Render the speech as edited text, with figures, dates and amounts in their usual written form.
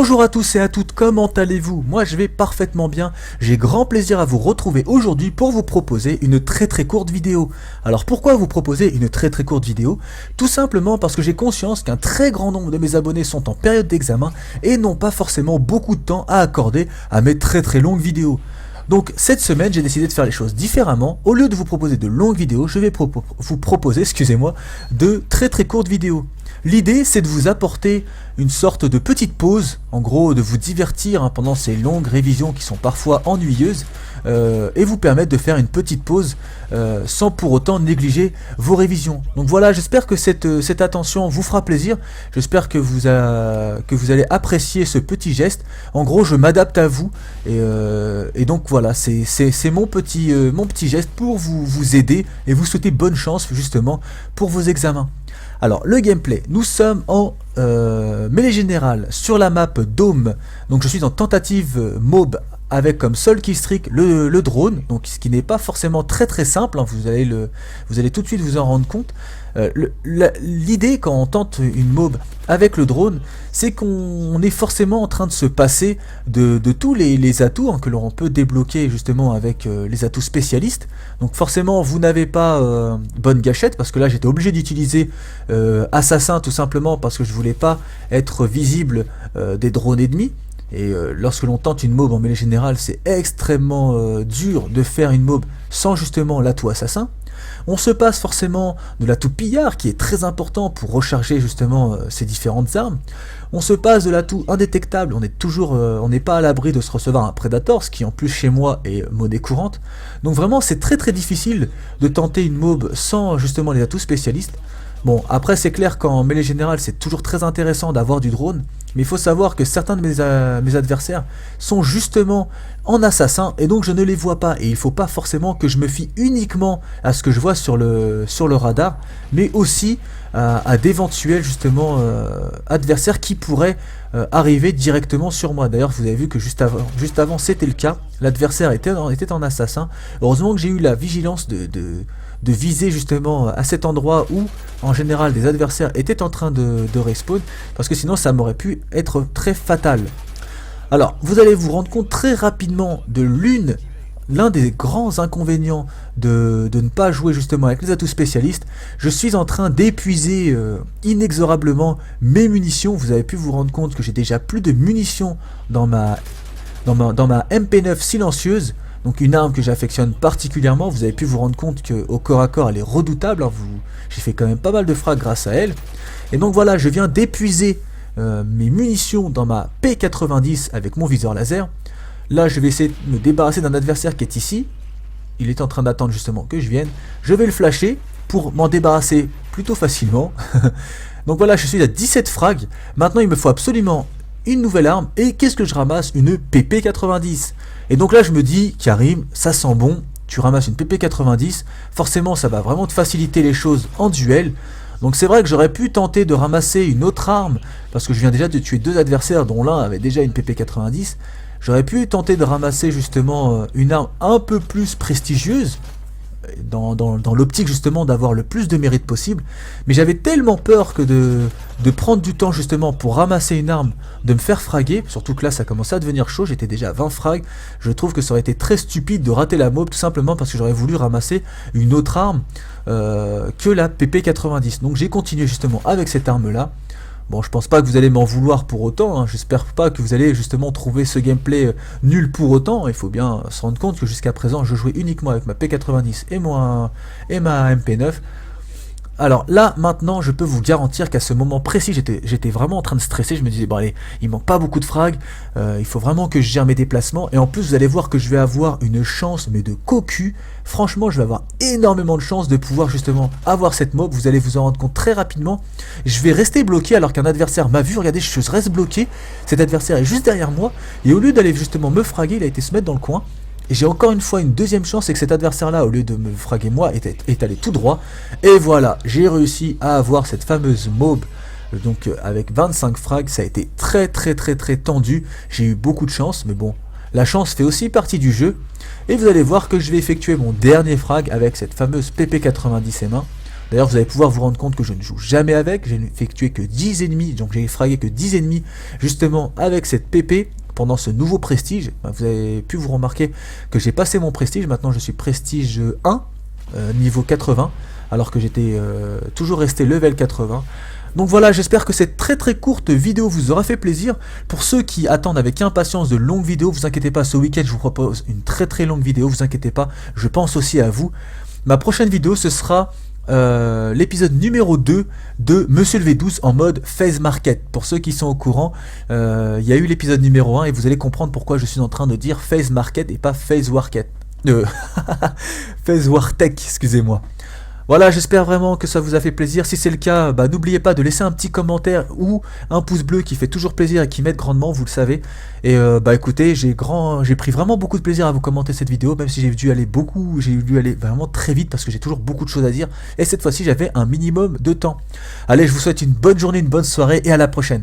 Bonjour à tous et à toutes, comment allez-vous? Moi je vais parfaitement bien, j'ai grand plaisir à vous retrouver aujourd'hui pour vous proposer une très courte vidéo. Alors pourquoi vous proposer une très courte vidéo? Tout simplement parce que j'ai conscience qu'un très grand nombre de mes abonnés sont en période d'examen et n'ont pas forcément beaucoup de temps à accorder à mes très longues vidéos. Donc cette semaine j'ai décidé de faire les choses différemment. Au lieu de vous proposer de longues vidéos, je vais vous proposer, excusez-moi, de très courtes vidéos. L'idée c'est de vous apporter une sorte de petite pause, en gros de vous divertir pendant ces longues révisions qui sont parfois ennuyeuses et vous permettre de faire une petite pause sans pour autant négliger vos révisions. Donc voilà, j'espère que cette attention vous fera plaisir, j'espère que vous allez apprécier ce petit geste. En gros je m'adapte à vous et donc voilà, c'est mon petit geste pour vous aider et vous souhaiter bonne chance justement pour vos examens. Alors le gameplay, nous sommes en mêlée générale sur la map Dôme, donc je suis en tentative mob avec comme seul killstreak le drone, donc ce qui n'est pas forcément très simple, hein, vous allez tout de suite vous en rendre compte. L'idée quand on tente une mob avec le drone, c'est qu'on est forcément en train de se passer de tous les atouts que l'on peut débloquer justement avec les atouts spécialistes. Donc forcément vous n'avez pas bonne gâchette, parce que là j'étais obligé d'utiliser assassin tout simplement parce que je voulais pas être visible des drones ennemis. Et lorsque l'on tente une mob en mêlée générale, c'est extrêmement dur de faire une mob sans justement l'atout assassin. On se passe forcément de l'atout pillard qui est très important pour recharger justement ces différentes armes. On se passe de l'atout indétectable, on n'est pas à l'abri de se recevoir un Predator, ce qui en plus chez moi est monnaie courante. Donc vraiment c'est très difficile de tenter une mob sans justement les atouts spécialistes. Bon, après c'est clair qu'en mêlée générale c'est toujours très intéressant d'avoir du drone, mais il faut savoir que certains de mes adversaires sont justement en assassin et donc je ne les vois pas, et il ne faut pas forcément que je me fie uniquement à ce que je vois sur le radar, mais aussi à d'éventuels justement adversaires qui pourraient arriver directement sur moi. D'ailleurs vous avez vu que juste avant c'était le cas, l'adversaire était en assassin. Heureusement que j'ai eu la vigilance de viser justement à cet endroit où en général des adversaires étaient en train de respawn, parce que sinon ça m'aurait pu être très fatal. Alors vous allez vous rendre compte très rapidement de l'un des grands inconvénients de ne pas jouer justement avec les atouts spécialistes. Je suis en train d'épuiser inexorablement mes munitions. Vous avez pu vous rendre compte que j'ai déjà plus de munitions dans ma MP9 silencieuse, donc une arme que j'affectionne particulièrement. Vous avez pu vous rendre compte qu'au corps à corps elle est redoutable, hein. J'ai fait quand même pas mal de frags grâce à elle. Et donc voilà, je viens d'épuiser mes munitions dans ma P90 avec mon viseur laser. Là je vais essayer de me débarrasser d'un adversaire qui est ici. Il est en train d'attendre justement que je vienne. Je vais le flasher pour m'en débarrasser plutôt facilement. Donc voilà, je suis à 17 frags. Maintenant il me faut absolument une nouvelle arme. Et qu'est-ce que je ramasse? Une PP90. Et donc là je me dis, Karim, ça sent bon, tu ramasses une PP90, forcément ça va vraiment te faciliter les choses en duel. Donc c'est vrai que j'aurais pu tenter de ramasser une autre arme, parce que je viens déjà de tuer deux adversaires dont l'un avait déjà une PP90. J'aurais pu tenter de ramasser justement une arme un peu plus prestigieuse, dans l'optique justement d'avoir le plus de mérite possible, mais j'avais tellement peur que de prendre du temps justement pour ramasser une arme, de me faire fraguer, surtout que là ça commençait à devenir chaud, j'étais déjà à 20 frags. Je trouve que ça aurait été très stupide de rater la mob, tout simplement parce que j'aurais voulu ramasser une autre arme que la PP90. Donc j'ai continué justement avec cette arme là. Bon, je pense pas que vous allez m'en vouloir pour autant, hein. J'espère pas que vous allez justement trouver ce gameplay nul pour autant. Il faut bien se rendre compte que jusqu'à présent je jouais uniquement avec ma P90 et ma MP9. Alors là maintenant je peux vous garantir qu'à ce moment précis j'étais vraiment en train de stresser. Je me disais bon allez, il manque pas beaucoup de frags, il faut vraiment que je gère mes déplacements. Et en plus vous allez voir que je vais avoir une chance mais de cocu. Franchement je vais avoir énormément de chance de pouvoir justement avoir cette mob. Vous allez vous en rendre compte très rapidement. Je vais rester bloqué alors qu'un adversaire m'a vu. Regardez, je reste bloqué, cet adversaire est juste derrière moi, et au lieu d'aller justement me fraguer, il a été se mettre dans le coin. Et j'ai encore une fois une deuxième chance, c'est que cet adversaire là, au lieu de me fraguer moi, est allé tout droit. Et voilà, j'ai réussi à avoir cette fameuse mob. Donc avec 25 frags, ça a été très tendu. J'ai eu beaucoup de chance, mais bon, la chance fait aussi partie du jeu. Et vous allez voir que je vais effectuer mon dernier frag avec cette fameuse PP90 M1. D'ailleurs, vous allez pouvoir vous rendre compte que je ne joue jamais avec, j'ai effectué que 10 ennemis, donc j'ai fragué que 10 ennemis justement avec cette PP pendant ce nouveau prestige. Vous avez pu vous remarquer que j'ai passé mon prestige, maintenant je suis prestige 1, niveau 80, alors que j'étais toujours resté level 80. Donc voilà, j'espère que cette très courte vidéo vous aura fait plaisir. Pour ceux qui attendent avec impatience de longues vidéos, vous inquiétez pas, ce week-end je vous propose une très longue vidéo, vous inquiétez pas, je pense aussi à vous. Ma prochaine vidéo ce sera l'épisode numéro 2 de Monsieur le V12 en mode Phase Market. Pour ceux qui sont au courant, il y a eu l'épisode numéro 1 et vous allez comprendre pourquoi je suis en train de dire Phase Market et pas Phase Warket. Phase Wartech, excusez-moi. Voilà, j'espère vraiment que ça vous a fait plaisir. Si c'est le cas, n'oubliez pas de laisser un petit commentaire ou un pouce bleu qui fait toujours plaisir et qui m'aide grandement, vous le savez. Et écoutez, j'ai pris vraiment beaucoup de plaisir à vous commenter cette vidéo, même si j'ai dû aller vraiment très vite parce que j'ai toujours beaucoup de choses à dire. Et cette fois-ci, j'avais un minimum de temps. Allez, je vous souhaite une bonne journée, une bonne soirée et à la prochaine.